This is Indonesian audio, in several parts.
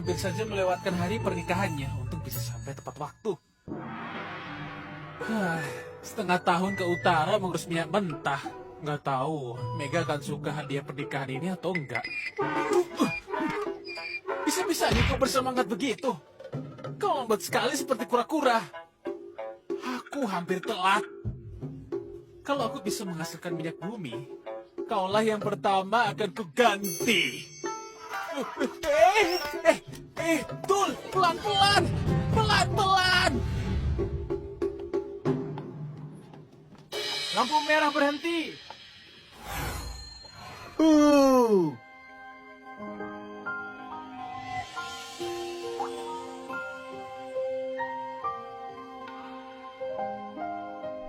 hampir saja melewatkan hari pernikahannya untuk bisa sampai tepat waktu. Setengah tahun ke utara mengurus minyak mentah. Nggak tahu, Mega akan suka hadiah pernikahan ini atau enggak. Bisa-bisanya kau bersemangat begitu. Kau lambat sekali seperti kura-kura. Aku hampir telat. Kalau aku bisa menghasilkan minyak bumi, kaulah yang pertama akan kuganti. Tul, pelan-pelan, pelan-pelan. Lampu merah berhenti.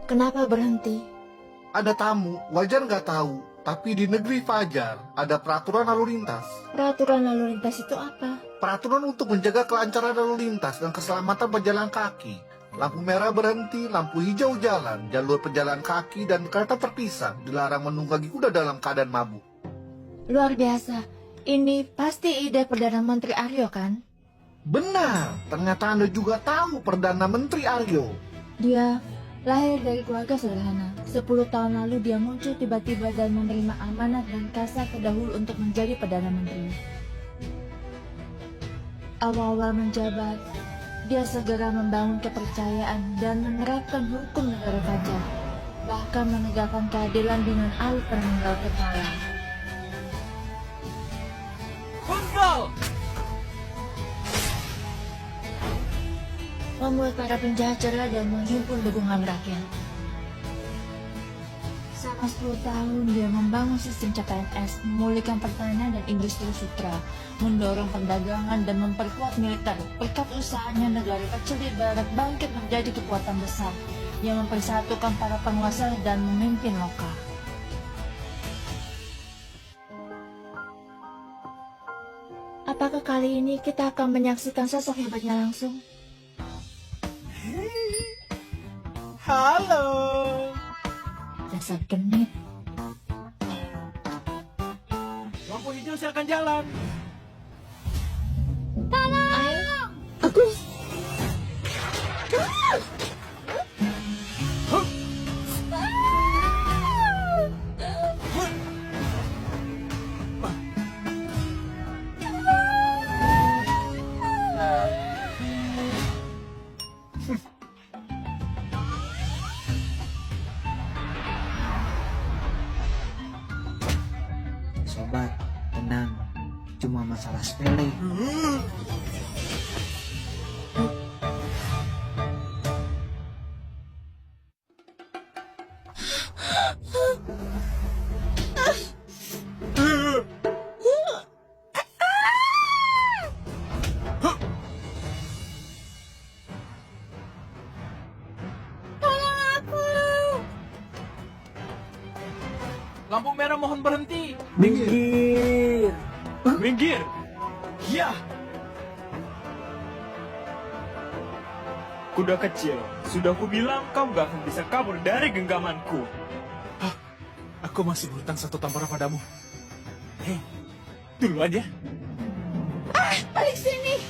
Kenapa berhenti? Ada tamu, wajar nggak tahu. Tapi di negeri Fajar ada peraturan lalu lintas. Peraturan lalu lintas itu apa? Peraturan untuk menjaga kelancaran lalu lintas dan keselamatan pejalan kaki. Lampu merah berhenti, lampu hijau jalan, jalur pejalan kaki dan kereta terpisah. Dilarang menunggangi kuda dalam keadaan mabuk. Luar biasa. Ini pasti ide Perdana Menteri Aryo, kan? Benar, ternyata Anda juga tahu Perdana Menteri Aryo. Dia lahir dari keluarga sederhana. 10 tahun lalu dia muncul tiba-tiba dan menerima amanat dan kasar terdahulu untuk menjadi Perdana Menteri. Awal-awal menjabat, dia segera membangun kepercayaan dan menerapkan hukum negara Fajar, bahkan menegakkan keadilan dengan alih penanggal kepala. Tunggal! Membuat para penjahat cerah dan menghimpun dukungan rakyat. Selama 10 tahun dia membangun sistem CPNS, memulihkan pertanian dan industri sutra, mendorong perdagangan dan memperkuat militer. Berkat usahanya negara kecil di barat bangkit menjadi kekuatan besar yang mempersatukan para penguasa dan memimpin lokal. Apakah kali ini kita akan menyaksikan sosok hebatnya langsung? Halo. Dasar genit. Lampu hijau silakan jalan. Ayo, aku... Sobat, tenang. Cuma masalah sepele. Lampu merah mohon berhenti. Minggir! Minggir. Ya. Kuda kecil, sudah kubilang kau gak akan bisa kabur dari genggamanku. Aku masih berhutang 1 tampara padamu. Hei, duluan ya. Balik sini!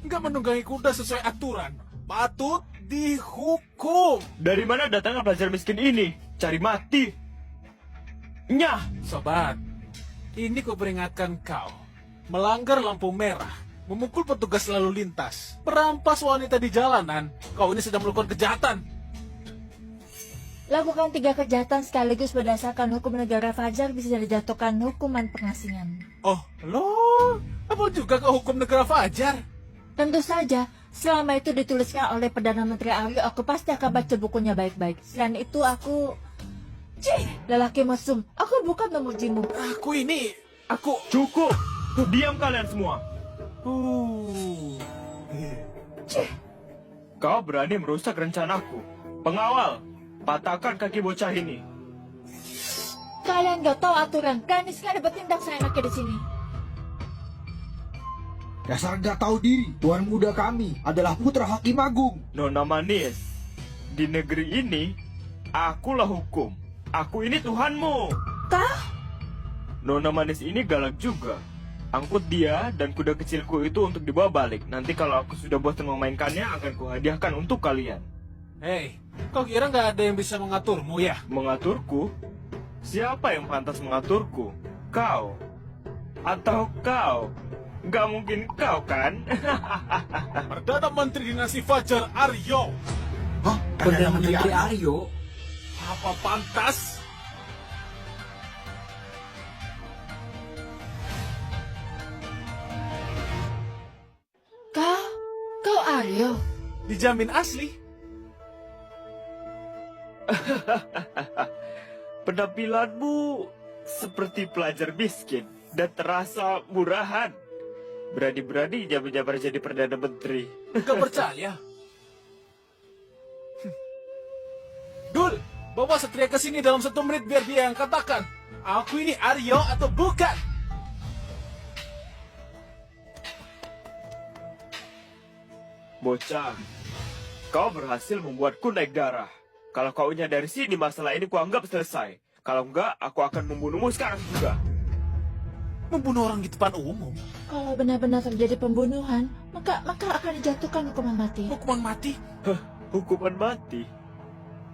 Nggak menunggangi kuda sesuai aturan. Patut dihukum. Dari mana datangnya pelajar miskin ini? Cari mati. Nyah. Sobat, ini ku peringatkan kau. Melanggar lampu merah, memukul petugas lalu lintas, merampas wanita di jalanan. Kau ini sedang melakukan kejahatan. Lakukan 3 kejahatan sekaligus berdasarkan hukum negara Fajar bisa dijatuhkan hukuman pengasingan. Oh, loh. Apa juga kau hukum negara Fajar? Tentu saja, selama itu dituliskan oleh Perdana Menteri Aryo, aku pasti akan baca bukunya baik-baik. Selain itu, aku... lelaki mesum, aku bukan memujimu. Aku... Cukup. Diam kalian semua. Kau berani merusak rencanaku. Pengawal, patahkan kaki bocah ini. Kalian gak tahu aturan, berani sekali bertindak seenaknya di sini. Dasar gak tahu diri, Tuan Muda kami adalah putra Hakim Agung. Nona manis, Di negeri ini, akulah hukum. Aku ini Tuhanmu. Kau? Nona manis ini galak juga. Angkut dia dan kuda kecilku itu untuk dibawa balik. Nanti kalau aku sudah bosan memainkannya, akan kuhadiahkan untuk kalian. Hei, kau kira nggak ada yang bisa mengaturmu ya? Mengaturku? Siapa yang pantas mengaturku? Kau? Atau kau? Gak mungkin kau kan? Perdana Menteri Dinasti Fajar Aryo. Hah? Perdana Menteri Aryo? Apa pantas? Kau Aryo? Dijamin asli. Penampilanmu seperti pelajar miskin dan terasa murahan. Berani-berani jabar-jabar jadi Perdana Menteri. Gak percaya? Dul, bawa Satria ke sini dalam 1 menit biar dia yang katakan. Aku ini Aryo atau bukan? Bocah, kau berhasil membuatku naik darah. Kalau kau dari sini, masalah ini kuanggap selesai. Kalau enggak, aku akan membunuhmu sekarang juga. Membunuh orang di depan umum? Kalau benar-benar terjadi pembunuhan, maka akan dijatuhkan hukuman mati. Hukuman mati? Hukuman mati?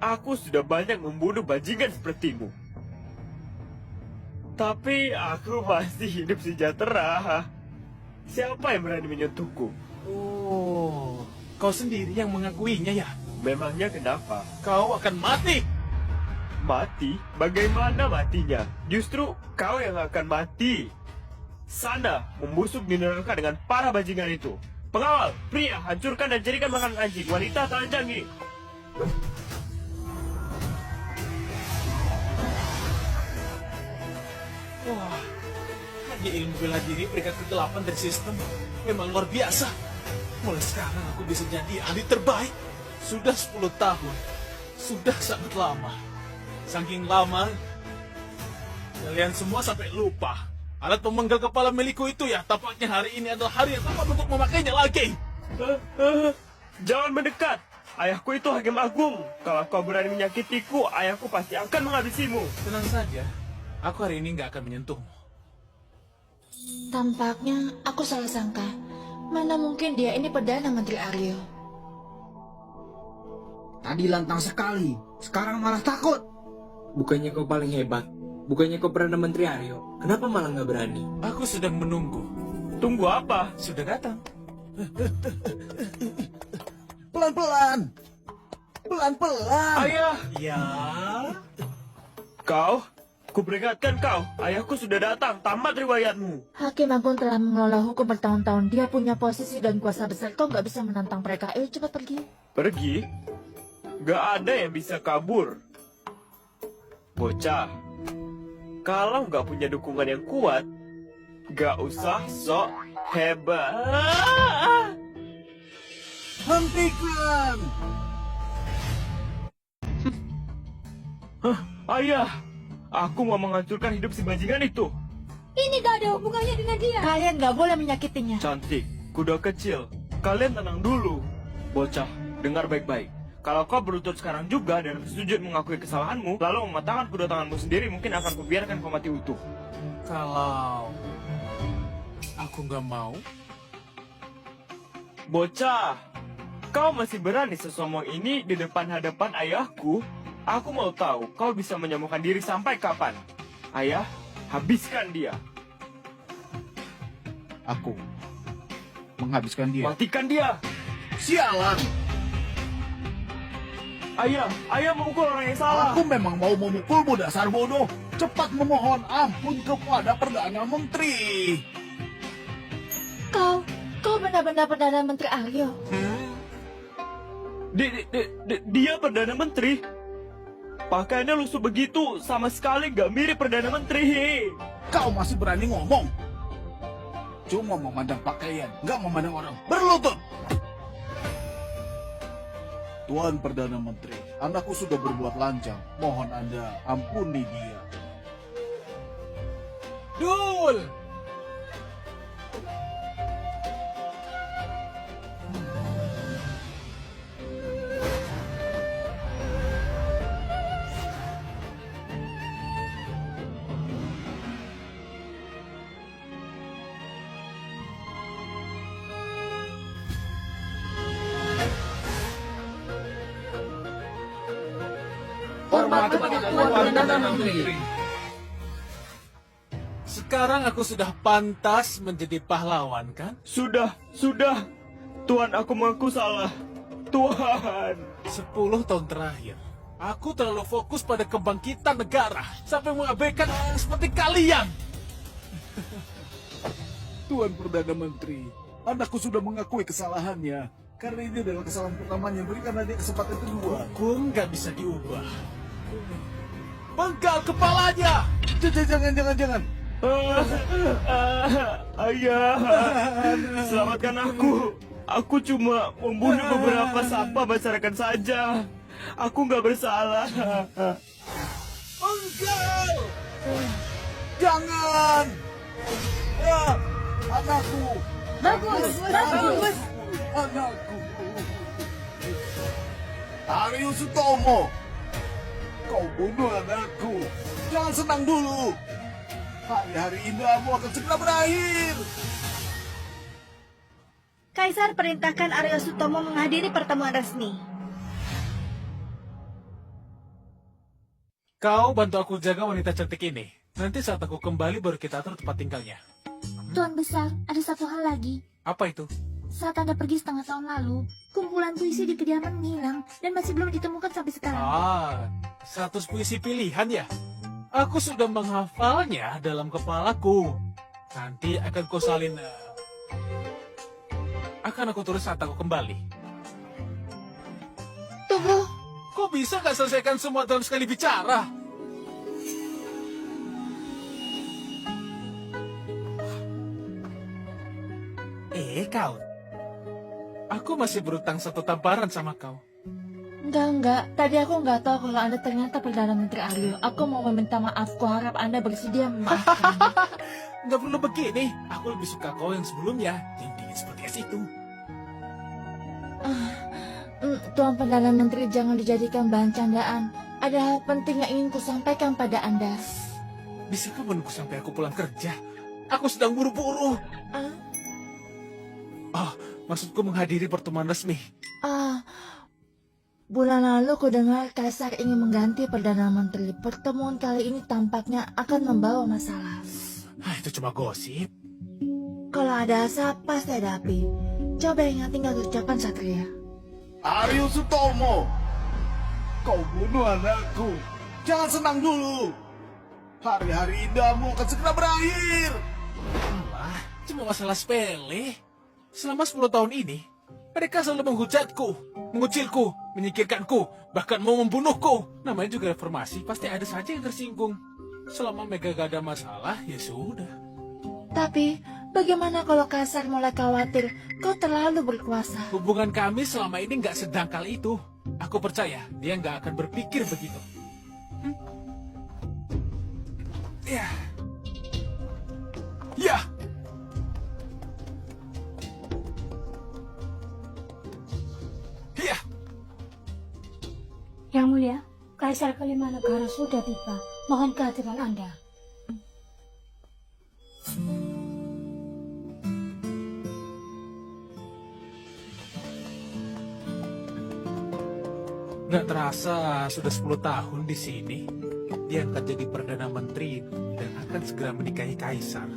Aku sudah banyak membunuh bajingan sepertimu. Tapi aku masih hidup sejahtera. Siapa yang berani menyentuhku? Oh, kau sendiri yang mengakuinya ya? Memangnya kenapa? Kau akan mati! Mati? Bagaimana matinya? Justru kau yang akan mati. Sana, membusuk di neraka dengan para bajingan itu. Pengawal, pria, hancurkan dan jadikan makanan anjing. Wanita, telanjangi. Wah, hanya ilmu bela diri peringkat ke-8 dari sistem. Memang luar biasa. Mulai sekarang aku bisa jadi ahli terbaik. Sudah 10 tahun. Sudah sangat lama. Saking lama, kalian semua sampai lupa. Alat pemenggal kepala milikku itu ya, tampaknya hari ini adalah hari yang tepat untuk memakainya lagi. Jangan mendekat. Ayahku itu Hakim Agung. Kalau kau berani menyakitiku, ayahku pasti akan menghabisimu. Tenang saja, aku hari ini nggak akan menyentuhmu. Tampaknya aku salah sangka. Mana mungkin dia ini Perdana Menteri Aryo. Tadi lantang sekali, sekarang malah takut. Bukannya kau paling hebat? Bukannya kau Perdana Menteri Aryo? Kenapa malah nggak berani? Aku sedang menunggu. Tunggu apa? Sudah datang. Pelan-pelan, pelan-pelan. Ayah! Ya, Kau? Kuperingatkan kau, ayahku sudah datang, tamat riwayatmu. Hakim Agung telah mengelola hukum bertahun-tahun. Dia punya posisi dan kuasa besar. Kau nggak bisa menantang mereka. Ayo cepat pergi. Pergi? Gak ada yang bisa kabur. Bocah, kalau nggak punya dukungan yang kuat, gak usah sok hebat. Hentikan! Ayah, aku mau menghancurkan hidup si bajingan itu. Ini gak ada hubungannya dengan dia. Kalian nggak boleh menyakitinya. Cantik, kuda kecil, kalian tenang dulu. Bocah, dengar baik-baik. Kalau kau berlutut sekarang juga dan bersujud mengakui kesalahanmu, lalu mematahkan kedua tanganmu sendiri, mungkin akan kubiarkan kau mati utuh. kalau aku nggak mau, Bocah, kau masih berani sesombong ini di depan hadapan ayahku? Aku mau tahu kau bisa menyembuhkan diri sampai kapan. Ayah, habiskan dia. Aku menghabiskan dia. Matikan dia. Sialan! Ayah memukul orang yang salah. Aku memang mau memukulmu, dasar bodoh. Cepat memohon ampun kepada Perdana Menteri. Kau benar-benar Perdana Menteri Aryo. Dia Perdana Menteri. Pakaiannya lusuh begitu, sama sekali gak mirip Perdana Menteri. Kau masih berani ngomong? Cuma memandang pakaian, nggak memandang orang. Berlutut! Tuan Perdana Menteri, anakku sudah berbuat lancang. Mohon Anda ampuni dia. Dul! Hormat kepada Tuan Perdana Menteri. Sekarang aku sudah pantas menjadi pahlawan, kan? Sudah. Tuan, aku mengaku salah. Tuan. 10 tahun terakhir, aku terlalu fokus pada kebangkitan negara sampai mengabaikan orang seperti kalian. Tuan Perdana Menteri, anakku sudah mengakui kesalahannya. Karena ini adalah kesalahan pertamanya, berikan adik kesempatan kedua. Hukum nggak bisa diubah. Penggal kepalanya! Jangan. Ayah, selamatkan aku. Aku cuma membunuh beberapa sampah masyarakat saja. Aku nggak bersalah. Penggal! Jangan! Anakku! Bagus. Anakku! Aryo Sutomo! Kau bunuh anakku! Jangan senang dulu! Hari-hari indahmu akan segera berakhir! Kaisar perintahkan Aryo Sutomo menghadiri pertemuan resmi. Kau bantu aku jaga wanita cantik ini. Nanti saat aku kembali baru kita atur tempat tinggalnya. Tuan Besar, ada satu hal lagi. Apa itu? Saat Anda pergi setengah tahun lalu, kumpulan puisi di kediaman menghilang dan masih belum ditemukan sampai sekarang. 100 puisi pilihan ya? Aku sudah menghafalnya dalam kepalaku. Nanti akan ku salin... akan aku tulis saat aku kembali. Tunggu. Kok bisa gak selesaikan semua dalam sekali bicara? Kau. Aku masih berutang 1 tamparan sama kau. Enggak. Tadi aku nggak tahu kalau Anda ternyata Perdana Menteri Aryo. Aku mau meminta maaf. Ku harap Anda bersedia memaafkan. Nggak perlu begini. Aku lebih suka kau yang sebelumnya. Yang dingin seperti es itu. Tuan Perdana Menteri, jangan dijadikan bahan candaan. Ada hal penting yang ingin ku sampaikan pada Anda. Bisakah menunggu sampai aku pulang kerja? Aku sedang buru-buru. Maksudku menghadiri pertemuan resmi. Bulan lalu ku dengar Kaisar ingin mengganti Perdana Menteri. Pertemuan kali ini tampaknya akan membawa masalah. Itu cuma gosip. Kalau ada asap, pasti ada api. Coba ingat-ingat ucapan Satria. Aryo Sutomo! Kau bunuh anakku! Jangan senang dulu! Hari-hari indahmu akan segera berakhir! Cuma masalah sepele. Selama 10 tahun ini, mereka selalu menghujatku, mengucilku, menyingkirkanku, bahkan mau membunuhku. Namanya juga reformasi, pasti ada saja yang tersinggung. Selama Mega gak ada masalah, ya sudah. Tapi, bagaimana kalau Kaisar mulai khawatir kau terlalu berkuasa? Hubungan kami selama ini gak sedangkal itu. Aku percaya dia gak akan berpikir begitu. Ya. Yang Mulia, Kaisar kelima negara sudah tiba. Mohon kehadiran Anda. Gak terasa sudah 10 tahun di sini. Dia akan jadi Perdana Menteri dan akan segera menikahi Kaisar.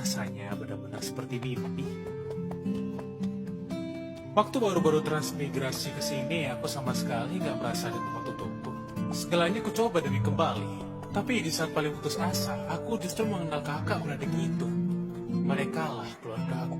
Rasanya benar-benar seperti mimpi. Waktu baru-baru transmigrasi ke sini, aku sama sekali gak merasa ada tempat untukku. Segalanya ku coba demi kembali. Tapi di saat paling putus asa, aku justru mengenal kakak beradik itu. Mereka lah keluarga aku.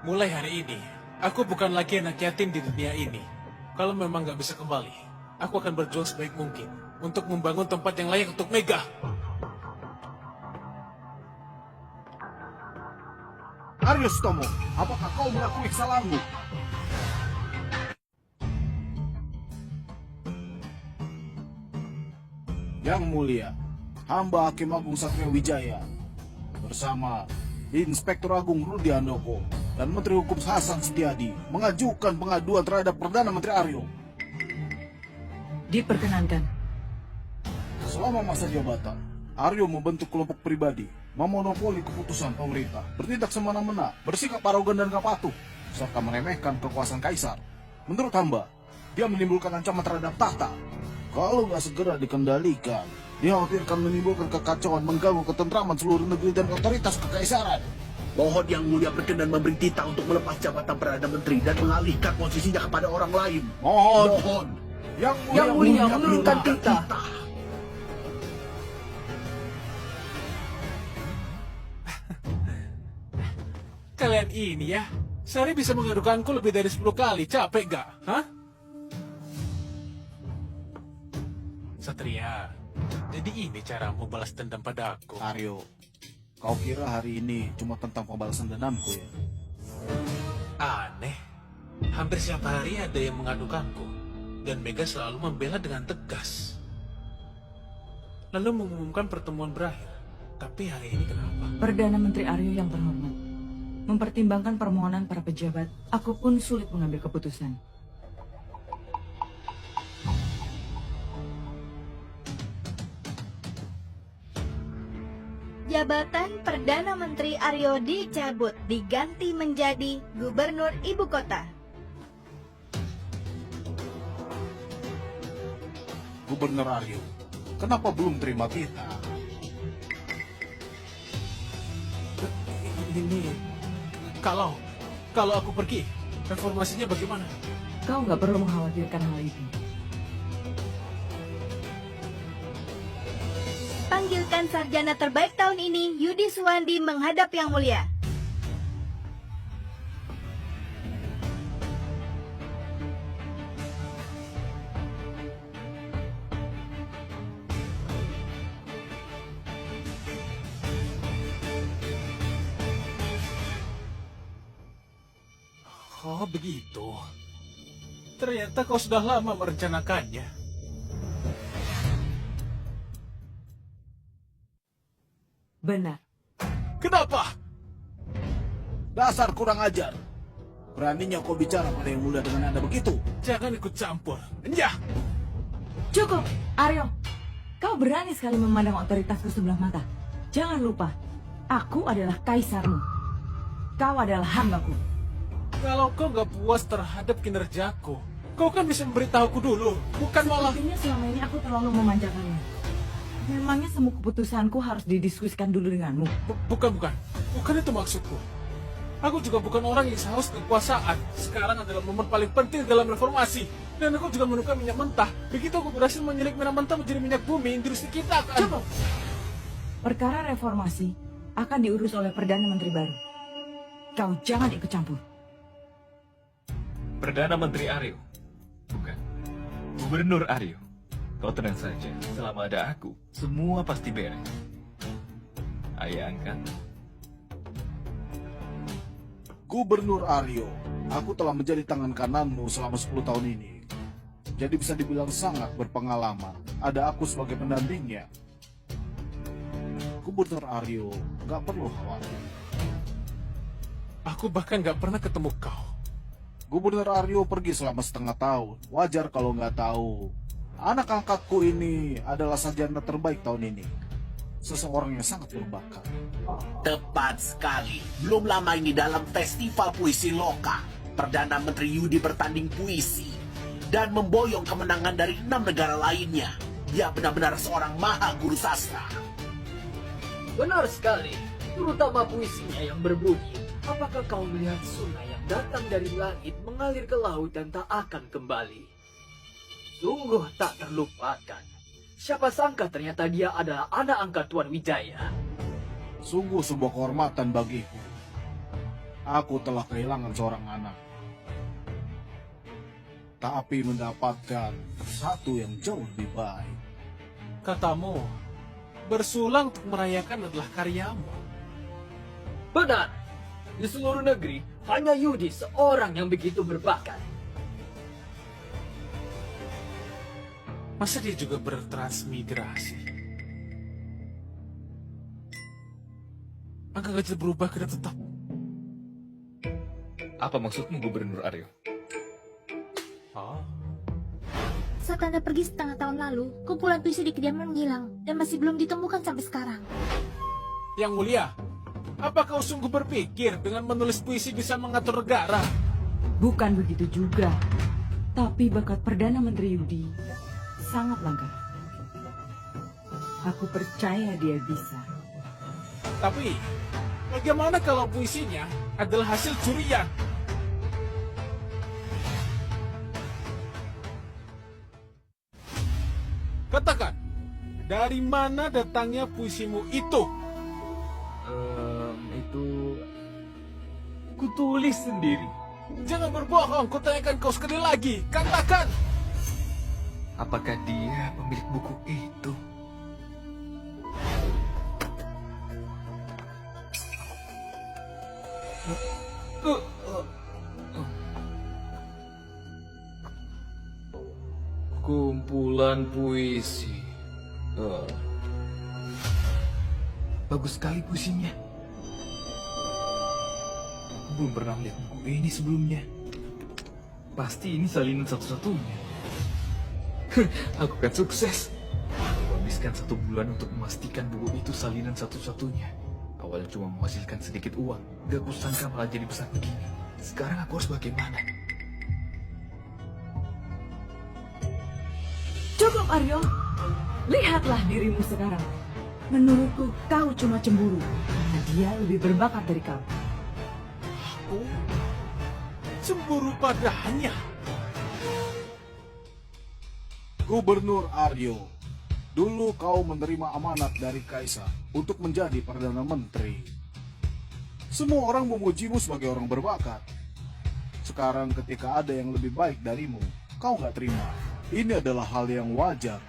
Mulai hari ini, aku bukan lagi anak yatim di dunia ini. Kalau memang gak bisa kembali, aku akan berjuang sebaik mungkin untuk membangun tempat yang layak untuk Mega. Aryo Sutomo, apakah kau mengakui kesalahanmu? Yang Mulia, hamba Hakim Agung Satria Wijaya bersama Inspektur Agung Rudi Handoko dan Menteri Hukum Hasan Setiadi mengajukan pengaduan terhadap Perdana Menteri Aryo. Diperkenankan. Selama masa jabatan, Aryo membentuk kelompok pribadi, memonopoli keputusan pemerintah, bertindak semena-mena, bersikap arogan dan gak patuh, serta meremehkan kekuasaan kaisar. Menurut hamba, dia menimbulkan ancaman terhadap tahta. Kalau gak segera dikendalikan, dikhawatirkan menimbulkan kekacauan, mengganggu ketentraman seluruh negeri dan otoritas kekaisaran. Mohon Yang Mulia berkenan memberi titah untuk melepas jabatan Perdana Menteri dan mengalihkan posisinya kepada orang lain. Mohon. Yang Mulia menurunkan titah. Kalian ini ya, sehari bisa mengadukanku lebih dari 10 kali, capek gak? Hah? Satria, jadi ini caramu balas dendam pada aku. Aryo, kau kira hari ini cuma tentang pembalasan dendamku ya? Aneh, hampir setiap hari ada yang mengadukanku, dan Mega selalu membela dengan tegas. Lalu mengumumkan pertemuan berakhir. Tapi hari ini kenapa? Perdana Menteri Aryo yang terhormat, mempertimbangkan permohonan para pejabat, aku pun sulit mengambil keputusan. Jabatan Perdana Menteri Aryo dicabut, diganti menjadi Gubernur Ibu Kota. Gubernur Aryo, kenapa belum terima kita? Ini, kalau aku pergi, informasinya bagaimana? Kau nggak perlu mengkhawatirkan hal itu. Panggilkan sarjana terbaik tahun ini, Yudi Suwandi, menghadap Yang Mulia. Oh, begitu. Ternyata kau sudah lama merencanakannya. Benar. Kenapa? Dasar kurang ajar. Beraninya kau bicara pada Yang Mulia dengan Anda begitu? Jangan ikut campur. Nyah! Cukup, Aryo. Kau berani sekali memandang otoritasku sebelah mata. Jangan lupa, aku adalah kaisarmu. Kau adalah hambaku. Kalau kau nggak puas terhadap kinerjaku, kau kan bisa memberitahuku dulu, bukan malah... Sepertinya selama ini aku terlalu memanjakanmu. Memangnya semua keputusanku harus didiskusikan dulu denganmu? Bukan itu maksudku. Aku juga bukan orang yang haus kekuasaan. Sekarang adalah momen paling penting dalam reformasi. Dan aku juga menemukan minyak mentah. Begitu aku berhasil menyelip minyak mentah menjadi minyak bumi, industri kita akan... Cukup! Perkara reformasi akan diurus oleh Perdana Menteri baru. Kau jangan ikut campur. Perdana Menteri Aryo. Bukan. Gubernur Aryo. Kau tenang saja. Selama ada aku, semua pasti beres. Ayah angkat. Gubernur Aryo, aku telah menjadi tangan kananmu selama 10 tahun ini. Jadi bisa dibilang sangat berpengalaman. Ada aku sebagai pendampingnya. Gubernur Aryo, gak perlu khawatir. Aku bahkan gak pernah ketemu kau. Gubernur Aryo pergi selama setengah tahun. Wajar kalau nggak tahu. Anak angkatku ini adalah sarjana terbaik tahun ini. Seseorang yang sangat berbakat. Tepat sekali. Belum lama ini dalam festival puisi Loka, Perdana Menteri Yudi bertanding puisi dan memboyong kemenangan dari 6 negara lainnya. Dia benar-benar seorang maha guru sastra. Benar sekali, terutama puisinya yang berbunyi, apakah kau melihat sungai yang datang dari langit mengalir ke laut dan tak akan kembali? Sungguh tak terlupakan. Siapa sangka ternyata dia adalah anak angkat Tuan Wijaya. Sungguh sebuah kehormatan bagiku. Aku telah kehilangan seorang anak. Tapi mendapatkan satu yang jauh lebih baik. Katamu, bersulang untuk merayakan adalah karyamu. Benar. Di seluruh negeri, hanya Yudi seorang yang begitu berbakat. Masa dia juga bertransmigrasi? angka kecil berubah kena tetap. Apa maksudmu, Gubernur Aryo? Saat Anda pergi setengah tahun lalu, kumpulan puisi di kediaman menghilang dan masih belum ditemukan sampai sekarang. Yang Mulia, apa kau sungguh berpikir dengan menulis puisi bisa mengatur negara? Bukan begitu juga. Tapi bakat Perdana Menteri Yudi sangat langka. Aku percaya dia bisa. Tapi, bagaimana kalau puisinya adalah hasil curian? Katakan, dari mana datangnya puisimu itu? Itu... Kutulis sendiri. Jangan berbohong, kutanyakan kau sekali lagi. Katakan! Apakah dia pemilik buku itu? Kumpulan puisi. Bagus sekali puisinya. Aku belum pernah melihat buku ini sebelumnya. Pasti ini salinan satu-satunya. Aku akan sukses. Aku habiskan 1 bulan untuk memastikan buku itu salinan satu-satunya. Awalnya cuma menghasilkan sedikit uang. Gak kusangka malah jadi besar begini. Sekarang aku harus bagaimana? Cukup, Aryo. Lihatlah dirimu sekarang. Menurutku, kau cuma cemburu karena dia lebih berbakat dari kau. Aku cemburu padanya. Gubernur Aryo, dulu kau menerima amanat dari Kaisar untuk menjadi Perdana Menteri. Semua orang memujimu sebagai orang berbakat. Sekarang ketika ada yang lebih baik darimu, kau nggak terima. Ini adalah hal yang wajar.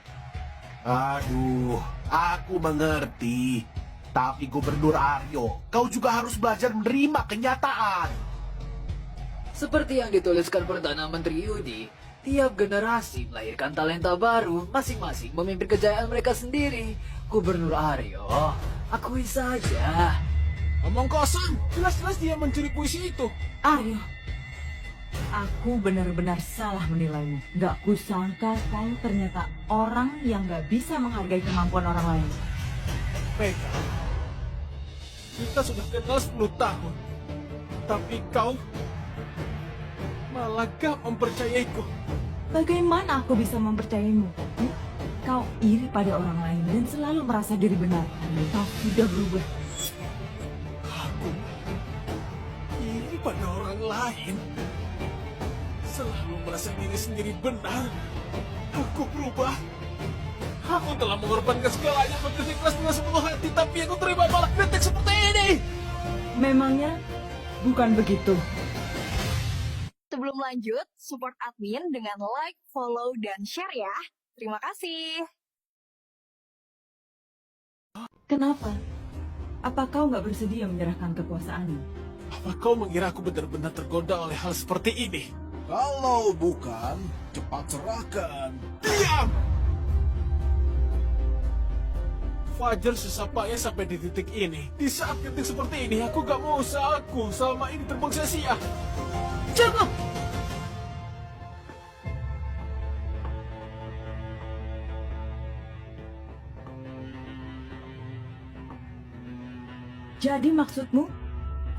Aduh, aku mengerti. Tapi Gubernur Aryo, kau juga harus belajar menerima kenyataan. Seperti yang dituliskan Perdana Menteri Yudi, tiap generasi melahirkan talenta baru, masing-masing memimpin kejayaan mereka sendiri. Gubernur Aryo, akui saja. Omong kosong, jelas-jelas dia mencuri puisi itu. Aryo, aku benar-benar salah menilaimu. Gak kusangka kau ternyata orang yang gak bisa menghargai kemampuan orang lain. Mega, kita sudah kenal 10 tahun. Tapi kau malah gak mempercayaiku. Bagaimana aku bisa mempercayaimu? Kau iri pada orang lain dan selalu merasa diri benar. Kau sudah berubah. Aku iri pada orang lain, selalu merasa diri sendiri benar. Aku berubah. Aku telah mengorbankan segalanya bekerja keras dengan sepenuh hati, tapi aku terima malah kritik seperti ini. Memangnya bukan begitu? Sebelum lanjut, support admin dengan like, follow, dan share ya. Terima kasih. Kenapa? Apa kau nggak bersedia menyerahkan kekuasaanmu? Apa kau mengira aku benar-benar tergoda oleh hal seperti ini? Kalau bukan, cepat serahkan. Diam! Fajar susah payah sampai di titik ini. Di saat kritik seperti ini, aku gak mau usahaku selama ini terbuang sia-sia. Cukup! Jadi maksudmu,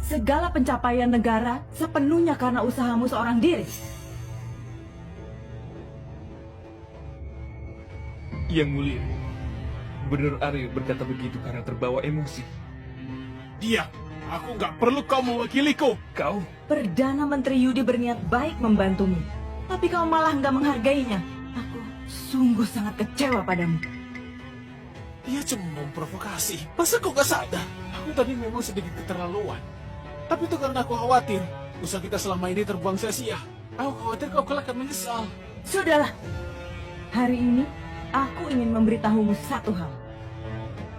segala pencapaian negara sepenuhnya karena usahamu seorang diri? Yang Mulia, Gubernur Aryo berkata begitu karena terbawa emosi. Diam! Aku gak perlu kau mewakiliku. Kau? Perdana Menteri Yudi berniat baik membantumu, tapi kau malah nggak menghargainya. Aku sungguh sangat kecewa padamu. Dia cuma memprovokasi. Masa kau gak sadar? Aku tadi memang sedikit keterlaluan. Tapi itu karena aku khawatir usaha kita selama ini terbuang sia-sia. Aku khawatir kau kelak akan menyesal. Sudahlah. Hari ini, aku ingin memberitahumu satu hal.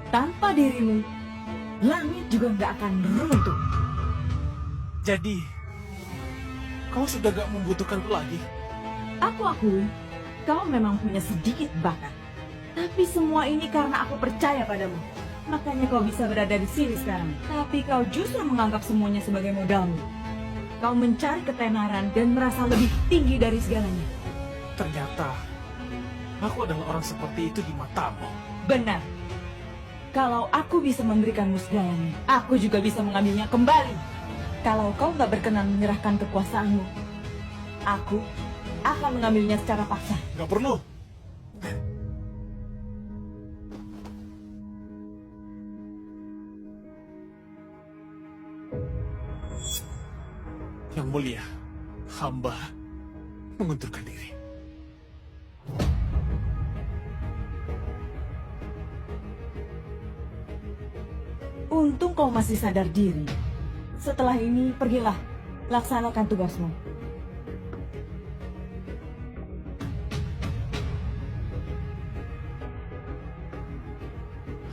Tanpa dirimu, langit juga nggak akan runtuh. Jadi, kau sudah gak membutuhkanku lagi? Aku akui, kau memang punya sedikit bakat. Tapi semua ini karena aku percaya padamu. Makanya kau bisa berada di sini sekarang. Tapi kau justru menganggap semuanya sebagai modalmu. Kau mencari ketenaran dan merasa lebih tinggi dari segalanya. Ternyata aku adalah orang seperti itu di matamu. Benar. Kalau aku bisa memberikanmu segalanya, aku juga bisa mengambilnya kembali. Kalau kau gak berkenan menyerahkan kekuasaanmu, aku akan mengambilnya secara paksa. Gak perlu. Yang mulia, hamba mengundurkan diri. Untung kau masih sadar diri. Setelah ini, pergilah. Laksanakan tugasmu.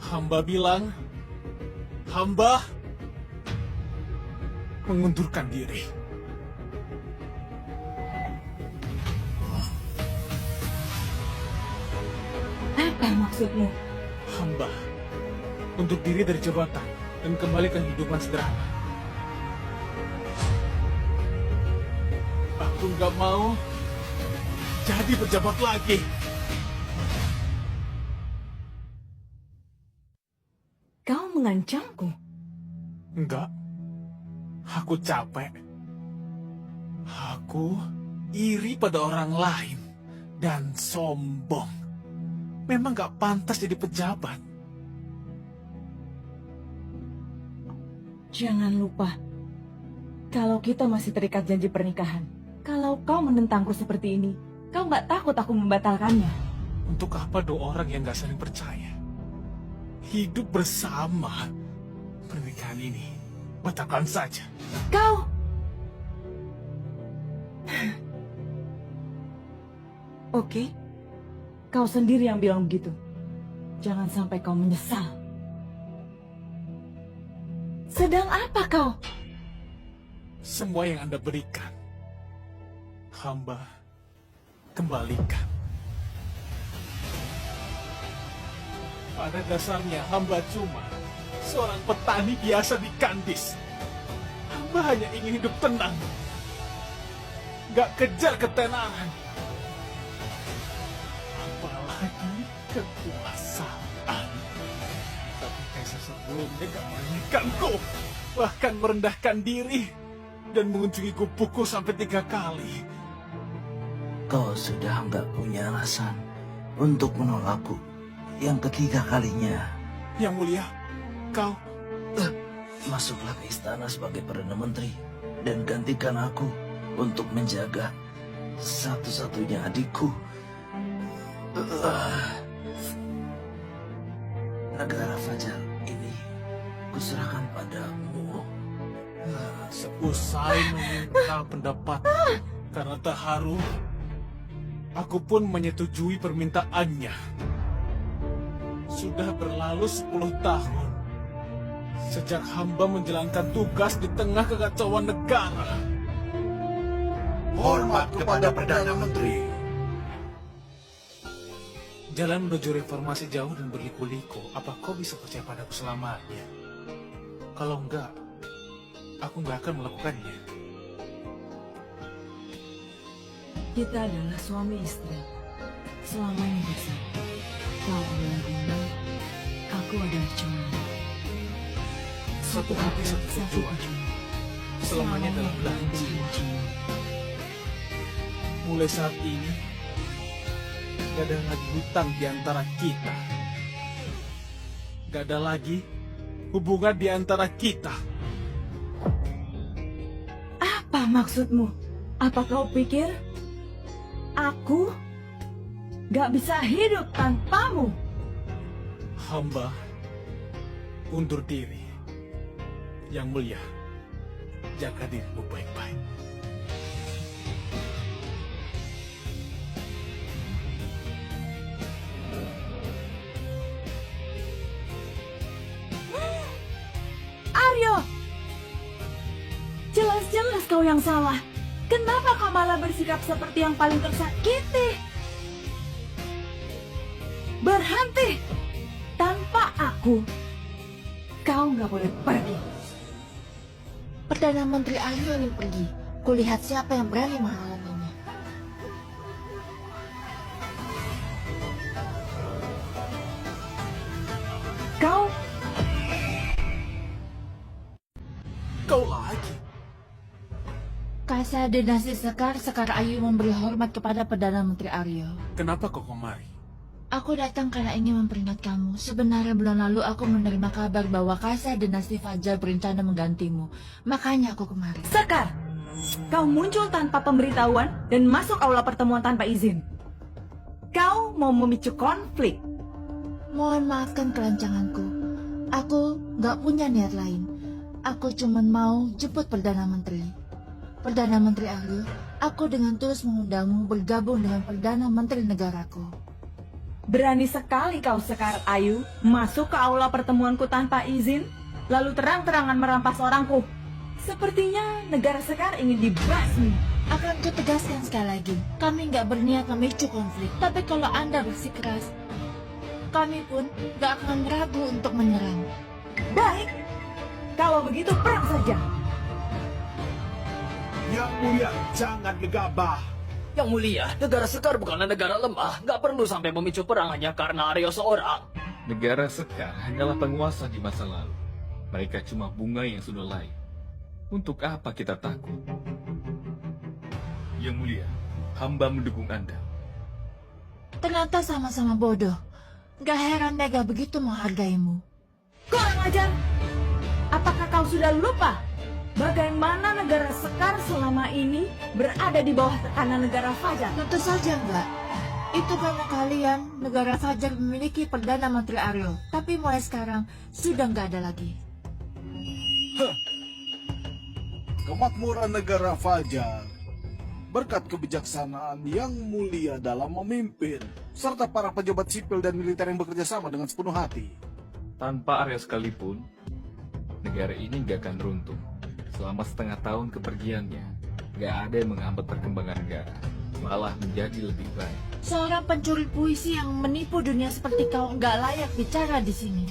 Hamba bilang, hamba mengundurkan diri. Apa maksudmu? Hamba untuk diri dari jabatan dan kembali ke kehidupan sederhana. Aku nggak mau jadi pejabat lagi. Kau mengancamku? Enggak. Aku capek. Aku iri pada orang lain dan sombong. Memang gak pantas jadi pejabat. Jangan lupa, kalau kita masih terikat janji pernikahan, kalau kau menentangku seperti ini, kau gak takut aku membatalkannya? Untuk apa dua orang yang gak saling percaya hidup bersama? Pernikahan ini batalkan saja. Kau... Oke, kau sendiri yang bilang begitu. Jangan sampai kau menyesal. Sedang apa kau? Semua yang Anda berikan, hamba kembalikan. Pada dasarnya hamba cuma seorang petani biasa di Kandis. Hamba hanya ingin hidup tenang, gak kejar ketenaran. Apalagi kekuasaan. Tapi kaisar sebelumnya gak meremehkanku, bahkan merendahkan diri dan mengunjungi kubuku sampai 3 kali. Kau sudah nggak punya alasan untuk menolakku yang ketiga kalinya. Yang mulia, kau... Masuklah ke istana sebagai Perdana Menteri dan gantikan aku untuk menjaga satu-satunya adikku. Negara Fajar ini kuserahkan padamu. Seusai meminta pendapat karena terharu, aku pun menyetujui permintaannya. Sudah berlalu 10 tahun sejak hamba menjalankan tugas di tengah kekacauan negara. Hormat kepada Perdana Menteri. Jalan menuju reformasi jauh dan berliku-liku. Apa kau bisa percaya padaku selamanya? Kalau enggak, aku enggak akan melakukannya. Kita adalah suami istri. Selamanya bersama. Kau adalah bunda, aku adalah cemara. Satu hati, satu tujuan. Selamanya dalam belahan jiwa. Mulai saat ini, gak ada lagi hutang di antara kita. Gak ada lagi hubungan di antara kita. Apa maksudmu? Apa kau pikir aku gak bisa hidup tanpamu? Hamba undur diri. Yang mulia, jaga dirimu baik-baik. Aryo! Jelas-jelas kau yang salah. Kenapa kau malah bersikap seperti yang paling tersakiti? Berhenti! Tanpa aku, kau nggak boleh pergi. Perdana Menteri Aryo yang pergi. Kulihat siapa yang berani menghalanginya. Kau lagi. Kaisar dinasti Sekar Ayu memberi hormat kepada Perdana Menteri Aryo. Kenapa kau kemari? Aku datang karena ingin memperingat kamu. Sebenarnya bulan lalu aku menerima kabar bahwa Kaisar dinasti Fajar berencana menggantimu. Makanya aku kemari. Sekar, kau muncul tanpa pemberitahuan dan masuk aula pertemuan tanpa izin. Kau mau memicu konflik. Mohon maafkan kelancanganku. Aku gak punya niat lain. Aku cuma mau jemput Perdana Menteri. Perdana Menteri Aryo, aku dengan tulus mengundangmu bergabung dengan Perdana Menteri negaraku. Berani sekali kau Sekar Ayu masuk ke aula pertemuanku tanpa izin, lalu terang-terangan merampas orangku. Sepertinya negara Sekar ingin dibasmi. Akan kutegaskan sekali lagi, kami gak berniat memicu konflik. Tapi kalau Anda bersikeras, kami pun gak akan ragu untuk menyerang. Baik, kalau begitu perang saja. Yang Mulia, jangan gegabah. Yang Mulia, negara Sekar bukanlah negara lemah. Nggak perlu sampai memicu perang hanya karena Aryo seorang. Negara Sekar hanyalah penguasa di masa lalu. Mereka cuma bunga yang sudah layu. Untuk apa kita takut? Yang Mulia, hamba mendukung Anda. Ternyata sama-sama bodoh. Gak heran Mega begitu menghargaimu. Kurang ajar! Apakah kau sudah lupa bagaimana negara Sekar selama ini berada di bawah tekanan negara Fajar? Tentu saja enggak. Itu karena kalian, negara Fajar memiliki Perdana Menteri Aryo. Tapi mulai sekarang, sudah nggak ada lagi. Kemakmuran negara Fajar berkat kebijaksanaan yang mulia dalam memimpin, serta para pejabat sipil dan militer yang bekerja sama dengan sepenuh hati. Tanpa Arya sekalipun, negara ini gak akan runtuh. Selama setengah tahun kepergiannya, gak ada yang menghambat perkembangan negara, malah menjadi lebih baik. Seorang pencuri puisi yang menipu dunia seperti kau nggak layak bicara di sini.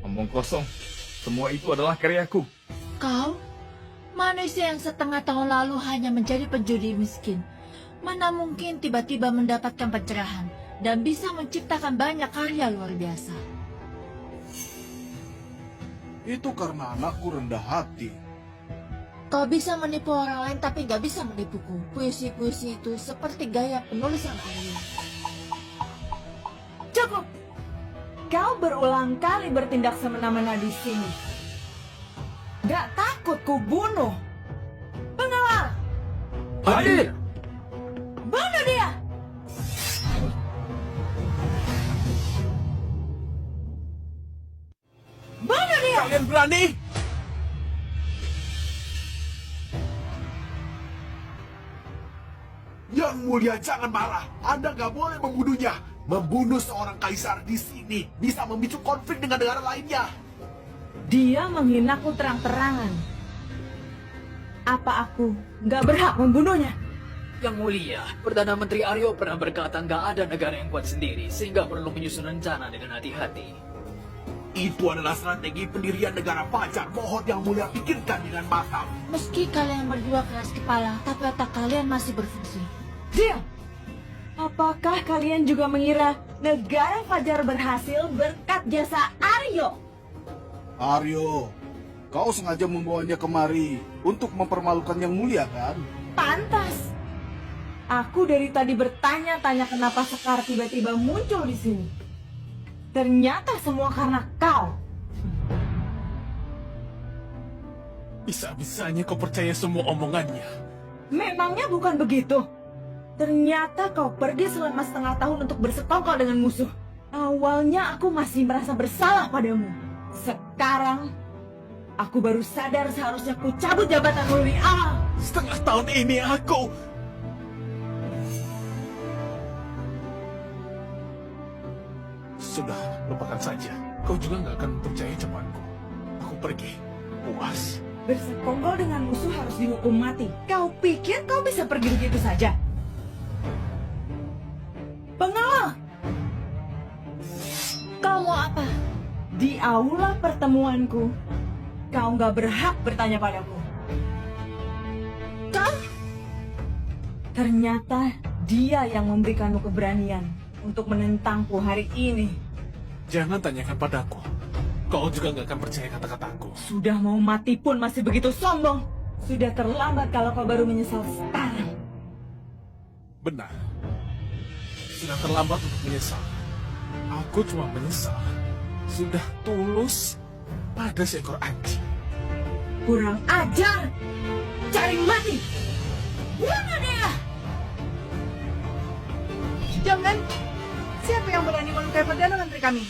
Omong kosong, semua itu adalah karyaku. Kau? Manusia yang setengah tahun lalu hanya menjadi penjudi miskin. Mana mungkin tiba-tiba mendapatkan pencerahan dan bisa menciptakan banyak karya luar biasa. Itu karena anakku rendah hati. Kau bisa menipu orang lain tapi nggak bisa menipuku. Puisi-puisi itu seperti gaya penulisan Aryo. Cukup! Kau berulang kali bertindak semena-mena di sini. Gak takut ku bunuh. Pengawal! Hadir! Bunuh dia! Bunuh dia! Kalian berani? Yang Mulia, jangan marah. Anda nggak boleh membunuhnya. Membunuh seorang kaisar di sini bisa memicu konflik dengan negara lainnya. Dia menghinaku terang-terangan. Apa aku gak berhak membunuhnya? Yang Mulia, Perdana Menteri Aryo pernah berkata nggak ada negara yang kuat sendiri, sehingga perlu menyusun rencana dengan hati-hati. Itu adalah strategi pendirian negara Fajar. Mohon Yang Mulia pikirkan dengan matang. Meski kalian berdua keras kepala, tapi otak kalian masih berfungsi. Diam! Apakah kalian juga mengira negara Fajar berhasil berkat jasa Aryo? Aryo, kau sengaja membawanya kemari untuk mempermalukan Yang Mulia, kan? Pantas. Aku dari tadi bertanya-tanya kenapa Sekar tiba-tiba muncul di sini. Ternyata semua karena kau. Bisa-bisanya kau percaya semua omongannya. Memangnya bukan begitu? Ternyata kau pergi selama setengah tahun untuk bersekongkol dengan musuh. Awalnya aku masih merasa bersalah padamu. Sekarang, aku baru sadar seharusnya ku cabut jabatanmu lebih awal. Setengah tahun ini aku... Sudah, lupakan saja. Kau juga nggak akan percaya ucapanku. Aku pergi. Puas. Bersekongkol dengan musuh harus dihukum mati. Kau pikir kau bisa pergi begitu saja? Pengawal! di aula pertemuanku, kau nggak berhak bertanya padaku. Kau? Ternyata dia yang memberikanmu keberanian untuk menentangku hari ini. Jangan tanyakan padaku. Kau juga nggak akan percaya kata-kataku. Sudah mau mati pun masih begitu sombong. Sudah terlambat kalau kau baru menyesal sekarang. Benar. Sudah terlambat untuk menyesal. Aku cuma menyesal. Sudah tulus pada seekor anjing. Kurang ajar! Cari mati! Bunuh dia! Jangan! Siapa yang berani melukai Perdana Menteri kami?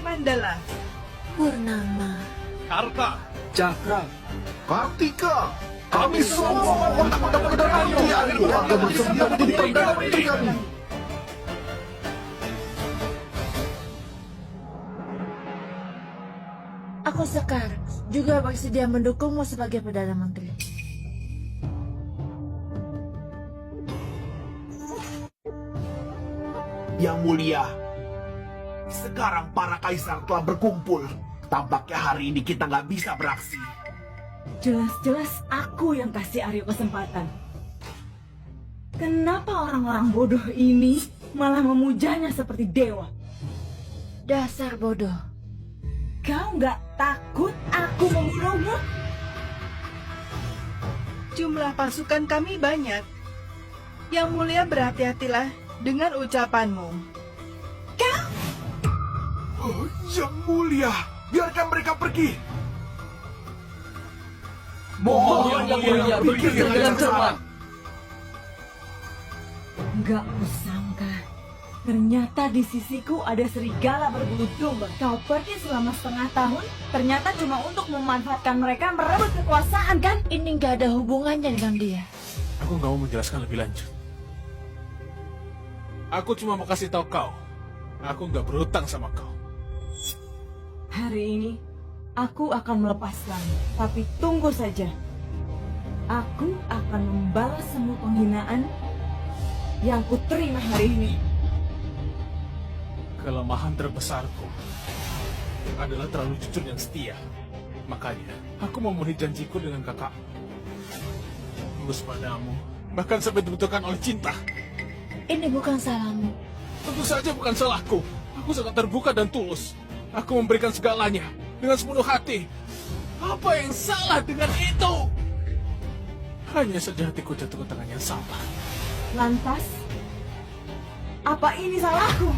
Mandala, Purnama, Karta, Cakra, Kartika, kami semua otak-otak Perdana Menteri Aryo akan bersedia menjadi Perdana Menteri kami. Aku sekarang juga bersedia mendukungmu sebagai Perdana Menteri. Yang mulia, sekarang para kaisar telah berkumpul. Tampaknya hari ini kita nggak bisa beraksi. Jelas-jelas aku yang kasih Aryo kesempatan. Kenapa orang-orang bodoh ini malah memujanya seperti dewa? Dasar bodoh. Kau nggak takut aku membunuhmu? jumlah pasukan kami banyak. Yang mulia berhati-hatilah dengan ucapanmu. Oh, yang mulia, biarkan mereka pergi. Mohon yang mulia pikir dengan cermat. Nggak kusangka, ternyata di sisiku ada serigala berbulu domba. Kau pergi selama setengah tahun, ternyata cuma untuk memanfaatkan mereka merebut kekuasaan, kan? Ini nggak ada hubungannya dengan dia. Aku nggak mau menjelaskan lebih lanjut. Aku cuma mau kasih tahu kau, aku nggak berutang sama kau. Hari ini, aku akan melepaskanmu. Tapi tunggu saja. Aku akan membalas semua penghinaan yang kuterima hari ini. Kelemahan terbesarku adalah terlalu jujur dan setia. Makanya, aku memenuhi janjiku dengan kakak. Tulus padamu, bahkan sampai dibutuhkan oleh cinta. Ini bukan salahmu. Tentu saja bukan salahku. Aku sangat terbuka dan tulus. Aku memberikan segalanya dengan sepenuh hati. Apa yang salah dengan itu? Hanya saja hatiku jatuh ke tangan yang salah. Lantas, apa ini salahku?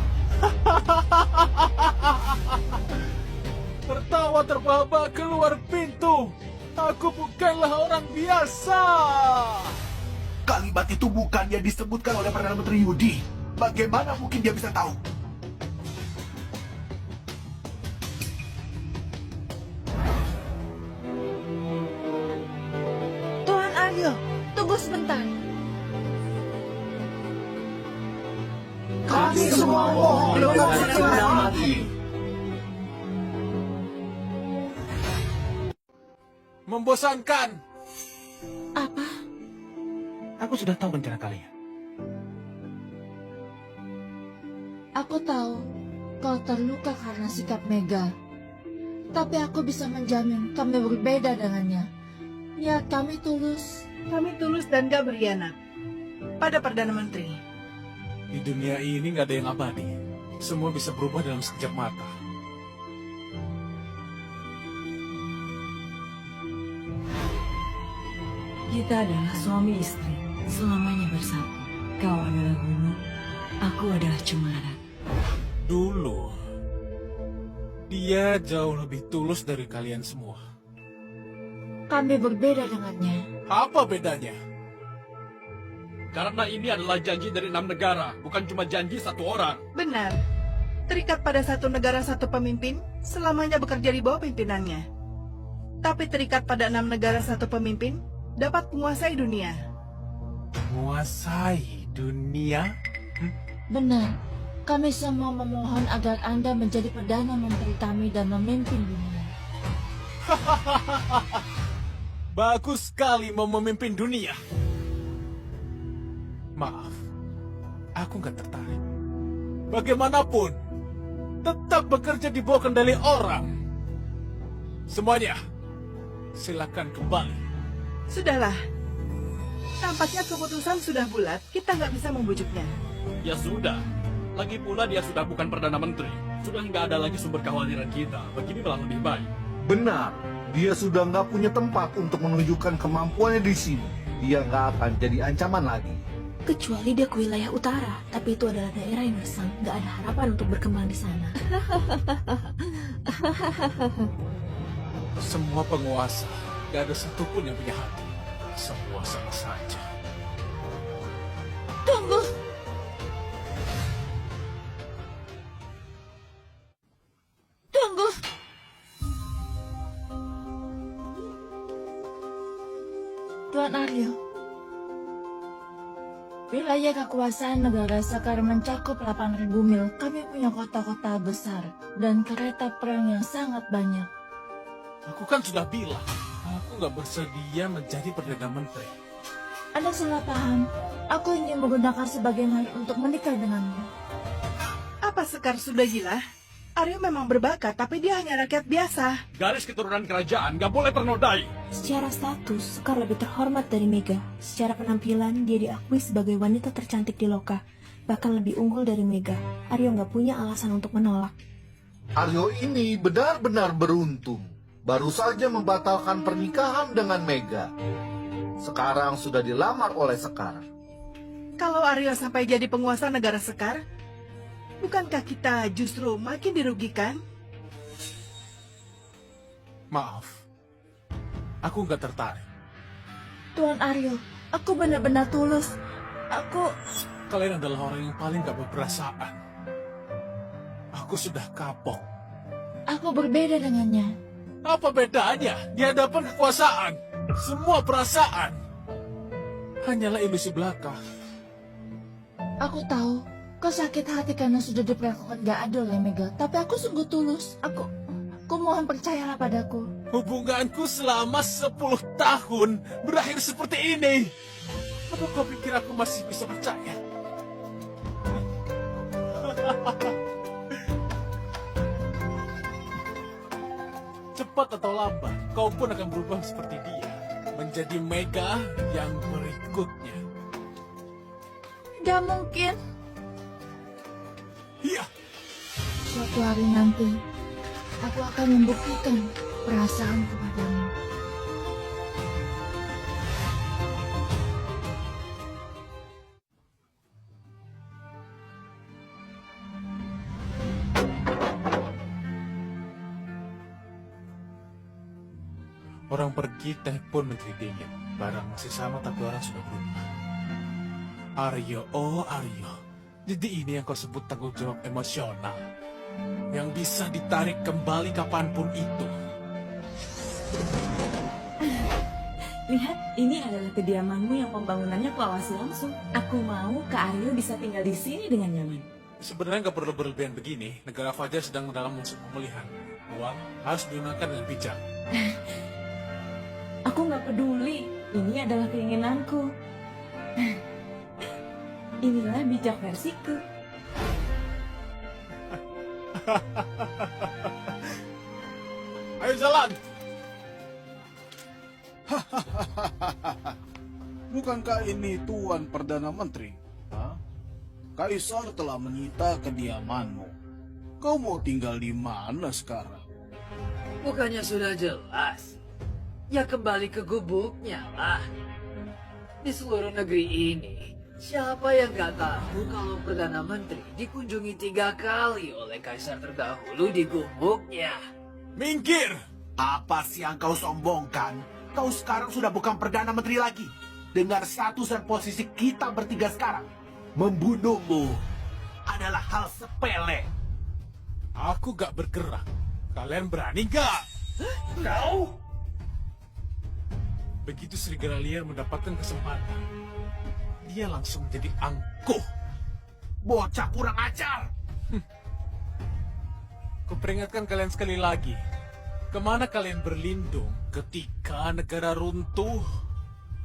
Tertawa terbahak keluar pintu. Aku bukanlah orang biasa. Kalimat itu bukan yang disebutkan oleh Perdana Menteri Yudi. Bagaimana mungkin dia bisa tahu? Tuan Aryo, tunggu sebentar. Kami semua mohon dengan segenap hati. Membosankan. Apa? Aku sudah tahu rencana kalian. Aku tahu kau terluka karena sikap Mega. Tapi aku bisa menjamin kami berbeda dengannya. Niat kami tulus. Kami tulus dan gak berkhianat pada Perdana Menteri. Di dunia ini nggak ada yang abadi. Semua bisa berubah dalam sekejap mata. Kita adalah suami istri, selamanya bersatu. Kau adalah gunung, aku adalah cemara. Dulu, dia jauh lebih tulus dari kalian semua. Kami berbeda dengannya. Apa bedanya? Karena ini adalah janji dari 6 negara, bukan cuma janji satu orang. Benar. Terikat pada satu negara satu pemimpin, selamanya bekerja di bawah pimpinannya. Tapi terikat pada 6 negara satu pemimpin, dapat menguasai dunia. Menguasai dunia? Benar. Kami semua memohon agar Anda menjadi Perdana Menteri kami dan memimpin dunia. Bagus sekali mau memimpin dunia. Maaf, aku nggak tertarik. Bagaimanapun, tetap bekerja di bawah kendali orang. Semuanya, silakan kembali. Sudahlah. Tampaknya keputusan sudah bulat, kita nggak bisa membujuknya. Ya sudah. Lagi pula dia sudah bukan Perdana Menteri. Sudah nggak ada lagi sumber kekhawatiran kita. Begini malah lebih baik. Benar, dia sudah nggak punya tempat untuk menunjukkan kemampuannya di sini. Dia nggak akan jadi ancaman lagi. Kecuali dia ke wilayah utara, tapi itu adalah daerah yang gersang, nggak ada harapan untuk berkembang di sana. Semua penguasa, gak ada satupun yang punya hati. Semua sama saja. Tunggu! Tunggu! Tuan Aryo, wilayah kekuasaan negara Sekar mencakup 8.000 mil. Kami punya kota-kota besar dan kereta perang yang sangat banyak. Aku kan sudah bilang, aku gak bersedia menjadi Perdana Menteri. Anda salah paham. Aku ingin menggunakan sebagian hari untuk menikah denganmu. Apa Sekar sudah gila? Aryo memang berbakat, tapi dia hanya rakyat biasa. Garis keturunan kerajaan nggak boleh ternodai. Secara status, Sekar lebih terhormat dari Mega. Secara penampilan, dia diakui sebagai wanita tercantik di Loka. Bahkan lebih unggul dari Mega. Aryo nggak punya alasan untuk menolak. Aryo ini benar-benar beruntung. Baru saja membatalkan pernikahan dengan Mega. Sekarang sudah dilamar oleh Sekar. Kalau Aryo sampai jadi penguasa negara Sekar, bukankah kita justru makin dirugikan? Maaf, aku nggak tertarik. Tuan Aryo, aku benar-benar tulus. Kalian adalah orang yang paling gak berperasaan. Aku sudah kapok. Aku berbeda dengannya. Apa bedanya di hadapan kekuasaan? Semua perasaan hanyalah ilusi belaka. Aku tahu, kau sakit hati karena sudah diperlakukan gak adil oleh Mega. Tapi aku sungguh tulus. Aku mohon percayalah padaku. Hubunganku selama 10 tahun berakhir seperti ini. Apa kau pikir aku masih bisa percaya? Cepat atau lambat, kau pun akan berubah seperti dia. Menjadi Mega yang berikutnya. Gak mungkin. Iya. Suatu hari nanti, aku akan membuktikan perasaanku padamu. Orang pergi, teh pun menjadi dingin. Barang masih sama tapi orang sudah berubah. Aryo, oh Aryo. Jadi ini yang kau sebut tanggung jawab emosional. Yang bisa ditarik kembali kapanpun itu. Lihat, ini adalah kediamanmu yang pembangunannya kuawasi langsung. Aku mau Kak Aryo bisa tinggal di sini dengan nyaman. Sebenarnya nggak perlu berlebihan begini. Negara Fajar sedang dalam musim pemulihan. Uang harus digunakan dengan bijak. Aku nggak peduli. Ini adalah keinginanku. Inilah bijak versiku. Ayo jalan. Bukankah ini Tuan Perdana Menteri? Hah? Kaisar telah menyita kediamanmu. Kau mau tinggal di mana sekarang? Bukannya sudah jelas? Ya kembali ke gubuknya lah. Di seluruh negeri ini, siapa yang gak tahu kalau Perdana Menteri dikunjungi 3 kali oleh kaisar terdahulu di gubuknya? Minggir! Apa sih yang kau sombongkan? Kau sekarang sudah bukan Perdana Menteri lagi. Dengan status dan posisi kita bertiga sekarang, membunuhmu adalah hal sepele. Aku gak bergerak. Kalian berani gak? Kau? Begitu serigala liar mendapatkan kesempatan, dia langsung menjadi angkuh. Bocah kurang ajar. Kuperingatkan kalian sekali lagi. Kemana kalian berlindung ketika negara runtuh?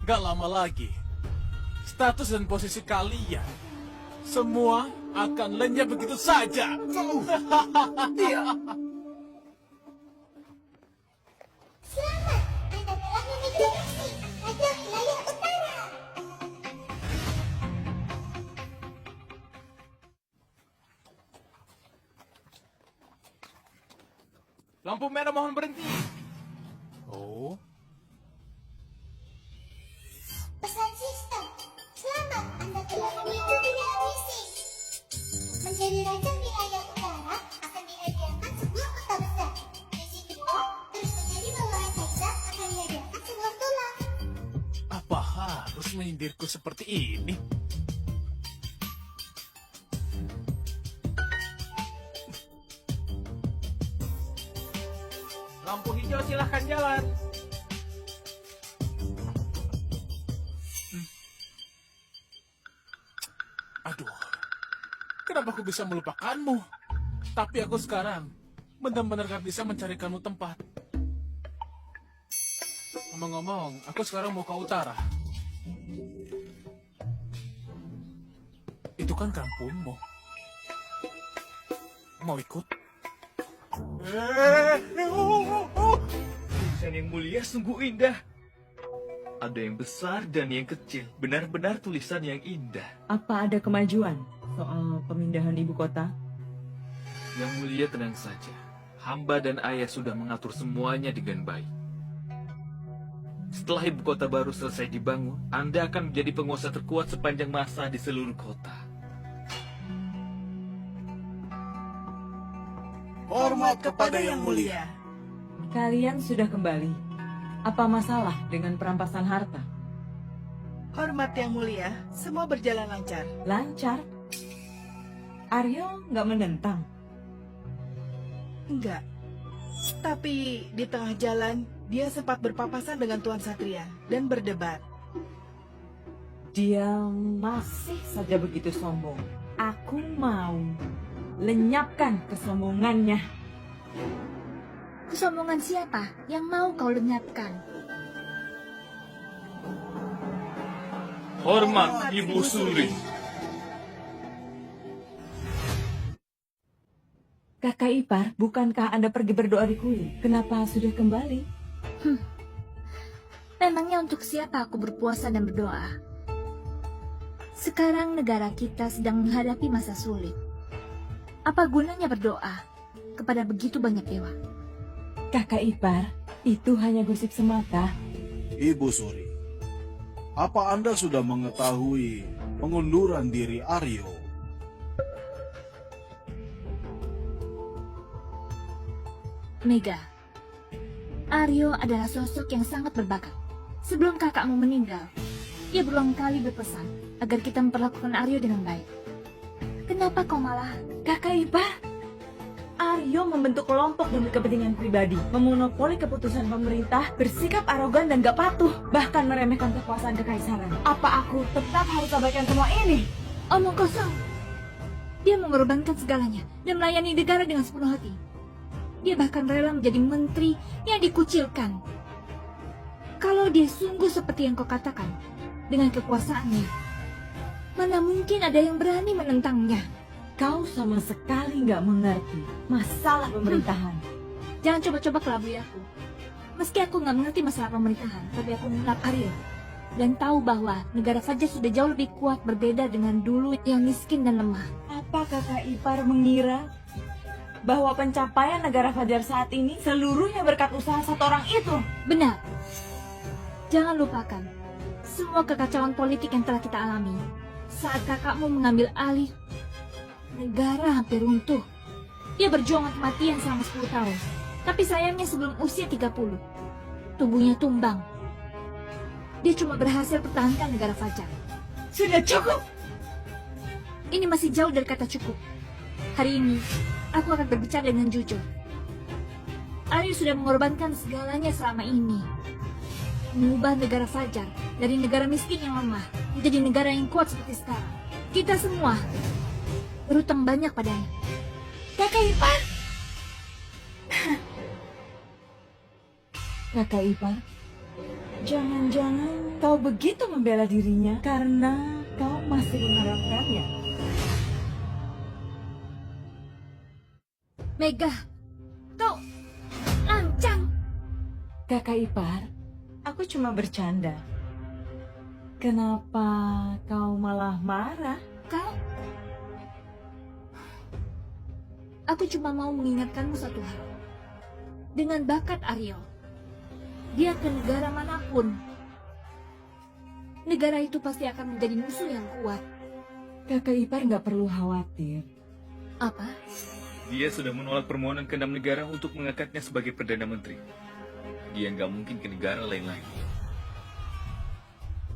Gak lama lagi, status dan posisi kalian semua akan lenyap begitu saja. Iya. Selamat, Anda telah memiliki Raja Wilayah Utara. Lampu merah mohon berhenti. Oh, Pesan sistem. Selamat, Anda telah mengikuti misi. Menjadi Raja Wilayah Utara akan dihadiahkan sebuah kota besar. Misi kedua, terus menjadi bawahan kaisar akan dihadiahkan sebuah tulang. apa harus menyindirku seperti ini? Lampu hijau silahkan jalan. Aduh, kenapa aku bisa melupakanmu? Tapi aku sekarang benar-benar gak bisa mencarikanmu tempat. Ngomong-ngomong, aku sekarang mau ke utara. Itu kan kampungmu. Mau ikut? Tulisan yang mulia sungguh indah. Ada yang besar dan yang kecil. Benar-benar tulisan yang indah. Apa ada kemajuan soal pemindahan ibu kota? Yang mulia tenang saja. Hamba dan ayah sudah mengatur semuanya dengan baik. Setelah ibu kota baru selesai dibangun, Anda akan menjadi penguasa terkuat sepanjang masa di seluruh kota. Hormat kepada Yang Mulia. Kalian sudah kembali. Apa masalah dengan perampasan harta? Hormat Yang Mulia, semua berjalan lancar. Lancar? Aryo nggak menentang? Enggak. Tapi di tengah jalan, dia sempat berpapasan dengan Tuan Satria dan berdebat. Dia masih saja begitu sombong. Aku mau lenyapkan kesombongannya. Kesombongan siapa yang mau kau lenyapkan? Hormat Ibu Suri. Kakak ipar, bukankah Anda pergi berdoa di kuil? Kenapa sudah kembali? Memangnya untuk siapa aku berpuasa dan berdoa? Sekarang negara kita sedang menghadapi masa sulit. Apa gunanya berdoa kepada begitu banyak dewa? Kakak ipar, itu hanya gosip semata. Ibu Suri, apa Anda sudah mengetahui pengunduran diri Aryo? Mega, Aryo adalah sosok yang sangat berbakat. Sebelum kakakmu meninggal, ia berulang kali berpesan agar kita memperlakukan Aryo dengan baik. Kenapa kau malah... Kakak ipar, Aryo membentuk kelompok demi kepentingan pribadi, memonopoli keputusan pemerintah, bersikap arogan dan gak patuh, bahkan meremehkan kekuasaan kekaisaran. Apa aku tetap harus abaikan semua ini? Omong kosong. Dia mengorbankan segalanya dan melayani negara dengan sepenuh hati. Dia bahkan rela menjadi menteri yang dikucilkan. Kalau dia sungguh seperti yang kau katakan, dengan kekuasaannya, mana mungkin ada yang berani menentangnya? Kau sama sekali nggak mengerti masalah pemerintahan. Jangan coba-coba kelabui aku. Meski aku nggak mengerti masalah pemerintahan, tapi aku mengenal Aryo dan tahu bahwa negara Fajar sudah jauh lebih kuat berbeda dengan dulu yang miskin dan lemah. Apa kakak ipar mengira bahwa pencapaian negara Fajar saat ini seluruhnya berkat usaha satu orang itu? Benar. Jangan lupakan semua kekacauan politik yang telah kita alami saat kakakmu mengambil alih. Negara hampir runtuh. Dia berjuang mati-matian selama 10 tahun. Tapi sayangnya sebelum usia 30, tubuhnya tumbang. Dia cuma berhasil pertahankan negara Fajar. Sudah cukup! Ini masih jauh dari kata cukup. Hari ini, aku akan berbicara dengan jujur. Aryo sudah mengorbankan segalanya selama ini. Mengubah negara Fajar dari negara miskin yang lemah menjadi negara yang kuat seperti sekarang. Kita semua berutang banyak padanya. Kakak ipar. Kakak ipar, jangan-jangan kau begitu membela dirinya karena kau masih mengharapkannya. Mega, kau lancang. Kakak ipar, aku cuma bercanda. Kenapa kau malah marah? Kau? Aku cuma mau mengingatkanmu satu hal. Dengan bakat Aryo, dia ke negara manapun, negara itu pasti akan menjadi musuh yang kuat. Kakak ipar nggak perlu khawatir. Apa? Dia sudah menolak permohonan ke 6 negara untuk mengangkatnya sebagai Perdana Menteri. Dia nggak mungkin ke negara lain lagi.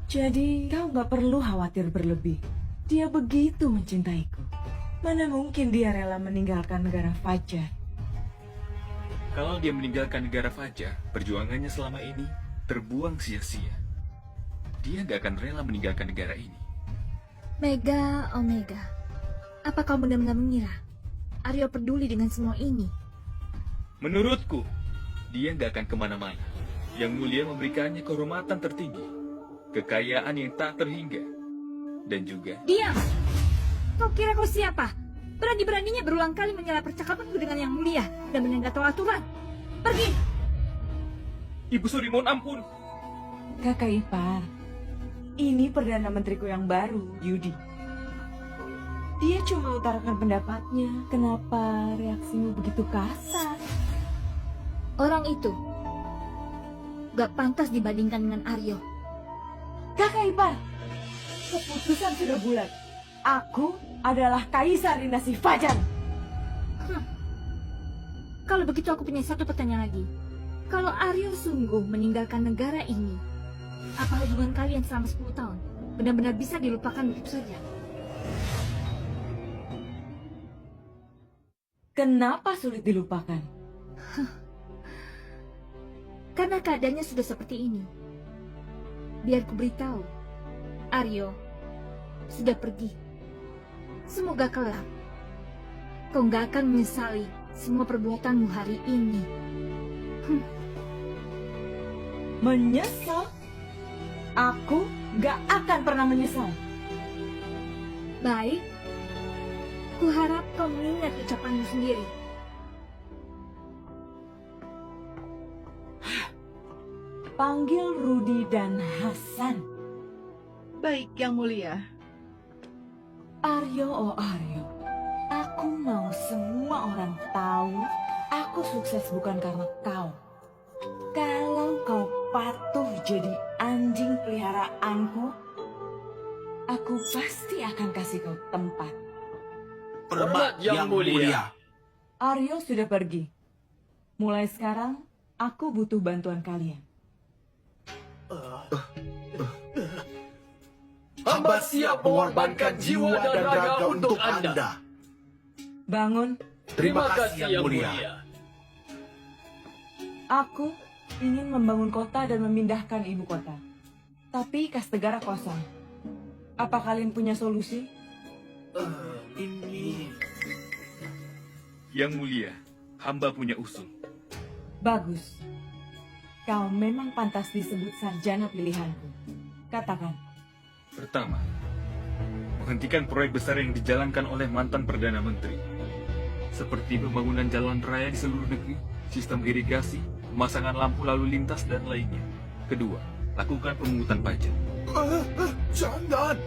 Jadi kau nggak perlu khawatir berlebih. Dia begitu mencintaiku. Mana mungkin dia rela meninggalkan negara Fajar? Kalau dia meninggalkan negara Fajar, perjuangannya selama ini terbuang sia-sia. Dia nggak akan rela meninggalkan negara ini. Mega, Omega, apa kau benar-benar mengira Aryo peduli dengan semua ini? Menurutku, dia nggak akan kemana-mana. Yang Mulia memberikannya kehormatan tertinggi, kekayaan yang tak terhingga, dan juga... Diam! Kau kira kau siapa? Berani-beraninya berulang kali menyela percakapanku dengan Yang Mulia dan menenggak tahu aturan. Pergi! Ibu Suri, mohon ampun. Kakak ipar, ini Perdana Menteriku yang baru, Yudi. Dia cuma utarakan pendapatnya. Kenapa reaksimu begitu kasar? Orang itu gak pantas dibandingkan dengan Aryo. Kakak ipar, keputusan sudah bulat. Aku adalah kaisar dinasti Fajar. Kalau begitu aku punya satu pertanyaan lagi. Kalau Aryo sungguh meninggalkan negara ini, apa hubungan kalian selama 10 tahun benar-benar bisa dilupakan begitu saja? Kenapa sulit dilupakan? Karena keadaannya sudah seperti ini. Biar ku beritahu, Aryo sudah pergi. Semoga kelak kau gak akan menyesali semua perbuatanmu hari ini. Menyesal? Aku gak akan pernah menyesal. Baik, ku harap kau mengingat ucapanmu sendiri. Panggil Rudi dan Hasan. Baik, Yang Mulia. Aryo, oh Aryo, aku mau semua orang tahu aku sukses bukan karena kau. Kalau kau patuh jadi anjing peliharaanku, aku pasti akan kasih kau tempat. Hormat Yang Mulia. Aryo sudah pergi. Mulai sekarang, aku butuh bantuan kalian. Hamba siap mengorbankan jiwa dan raga untuk Anda. Bangun. Terima kasih Yang Mulia. Aku ingin membangun kota dan memindahkan ibu kota. Tapi kas negara kosong. Apa kalian punya solusi? Ini... Yang Mulia, hamba punya usul. Bagus. Kau memang pantas disebut sarjana pilihanku. Katakan. Pertama, menghentikan proyek besar yang dijalankan oleh mantan Perdana Menteri. Seperti pembangunan jalan raya di seluruh negeri, sistem irigasi, pemasangan lampu lalu lintas, dan lainnya. Kedua, lakukan pemungutan pajak. Jangan!